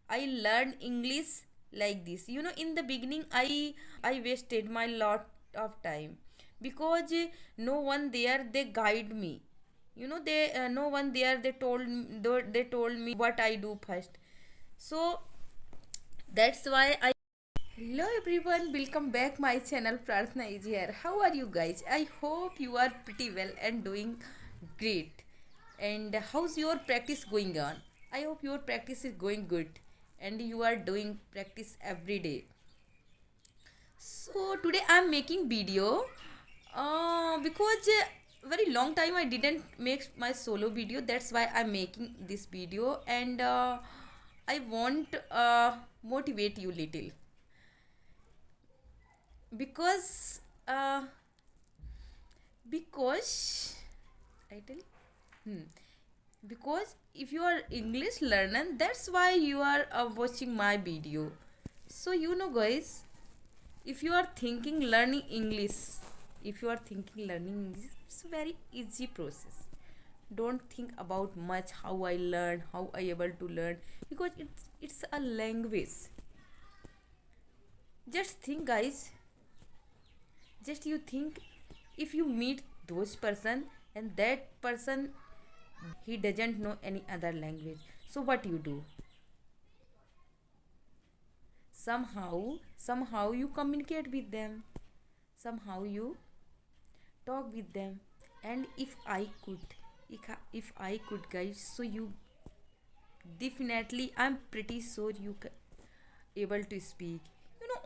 I learned English like this. In the beginning, I wasted my lot of time because no one there they guide me. They no one there they told me what I do first. So that's why I. Hello everyone, welcome back my channel. Prarthna is here. How are you guys? I hope you are pretty well and doing great. And how's your practice going on? I hope your practice is going good and you are doing practice every day. So today I'm making video because very long time I didn't make my solo video. That's why I'm making this video, and I want motivate you little because because I tell because if you are English learner, that's why you are watching my video. So guys, if you are thinking learning English, it's a very easy process. Don't think about much how I learn, how I able to learn, because it's a language. Just think guys, just you think, if you meet those person and that person he doesn't know any other language, so what you do? Somehow you communicate with them, somehow you talk with them. And if I could guys, so you definitely, I'm pretty sure you able to speak.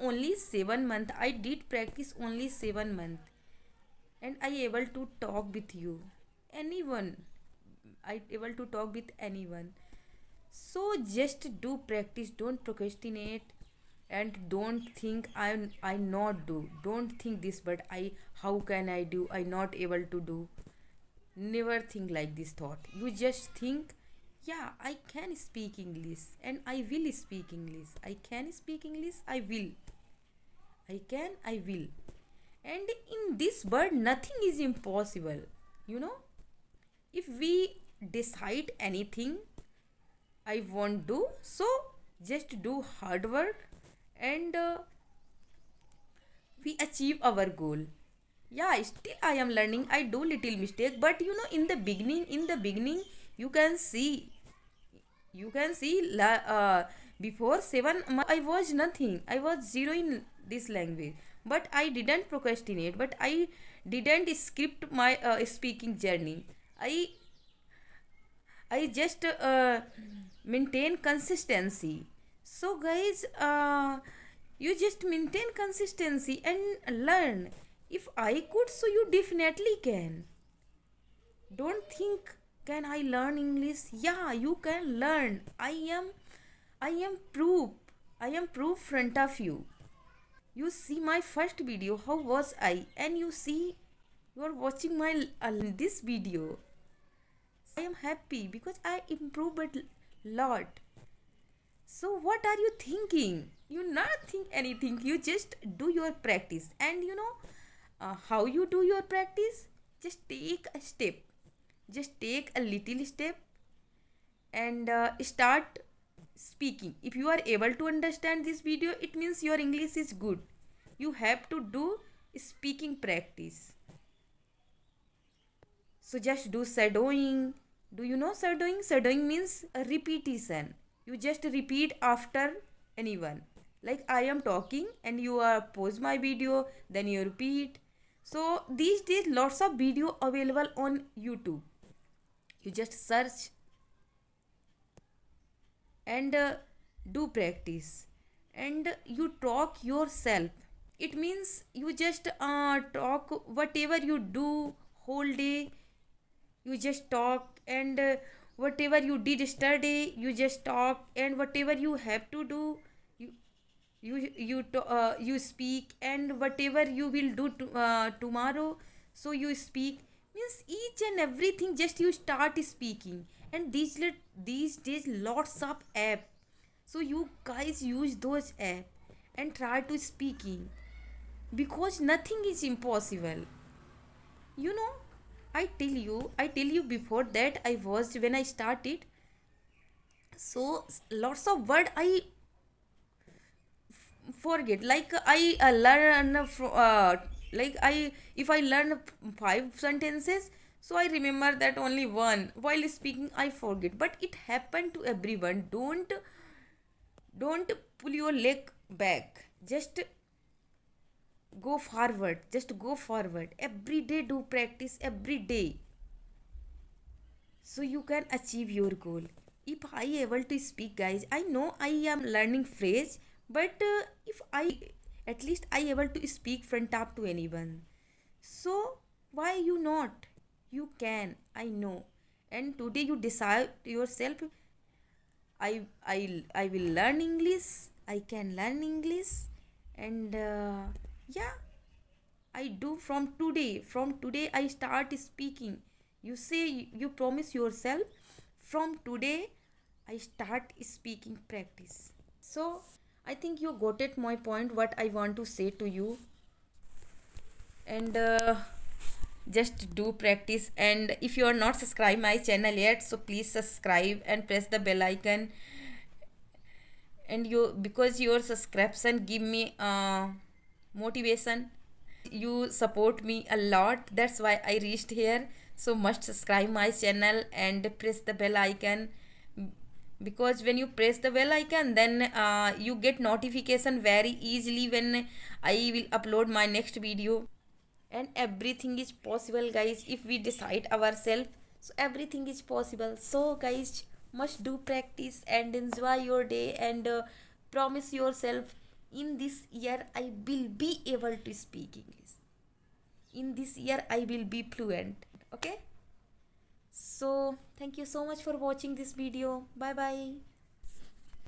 Only 7 month I did practice, only 7 month, and I able to talk with you, anyone. I able to talk with anyone. So just do practice, don't procrastinate, and don't think I not do. Don't think this, but I how can I do? I not able to do. Never think like this thought. You just think, yeah, I can speak English and I will speak English. I can speak English. I will. I can. I will. And in this world, nothing is impossible. You know, if we decide anything, I won't do. So just do hard work, and we achieve our goal. Yeah, still I am learning. I do little mistake, but in the beginning, you can see, before 7 months I was nothing. I was zero in this language, but I didn't procrastinate. But I didn't script my speaking journey. I I just maintain consistency. So guys, you just maintain consistency and learn. If I could, so you definitely can. Don't think, can I learn English? Yeah, you can learn. I am proof. I am proof front of you. You see my first video, how was I? And you see, you are watching my this video. I am happy because I improved a lot. So what are you thinking? You not think anything. You just do your practice, and how you do your practice. Just take a step. Just take a little step and start speaking. If you are able to understand this video, it means your English is good. You have to do speaking practice. So just do shadowing. Do you know shadowing? Shadowing means a repetition. You just repeat after anyone. Like I am talking and you pause my video, then you repeat. So these days lots of video available on YouTube. You just search and do practice, and you talk yourself. It means you just talk whatever you do whole day. You just talk, and whatever you did yesterday you just talk, and whatever you have to do you you speak, and whatever you will do tomorrow, so you speak. Means each and everything just you start speaking. And these days lots of app, so you guys use those app and try to speaking, because nothing is impossible. you know I tell you before that I was when I started, So lots of word I forget. Like I learn like I if I learn five sentences, so I remember that only one. While speaking I forget, but it happened to everyone. Don't pull your leg back, just go forward, just go forward. Every day do practice, every day, so you can achieve your goal. If I able to speak, guys, I know I am learning phrase, but if I at least I able to speak front up to anyone, so why you not? You can, I know. And today you decide yourself, I will learn English, I can learn English. And yeah, I do. From today I start speaking. You say, you promise yourself, from today I start speaking practice. So I think you got it my point what I want to say to you. And just do practice. And if you are not subscribed my channel yet, so please subscribe and press the bell icon. And you, because your subscription give me motivation, you support me a lot, that's why I reached here. So must subscribe my channel and press the bell icon, because when you press the bell icon, then you get notification very easily when I will upload my next video. And everything is possible, guys, if we decide ourselves. So everything is possible. So guys, must do practice and enjoy your day. And promise yourself, in this year I will be able to speak English, in this year I will be fluent. Okay, so thank you so much for watching this video. Bye bye.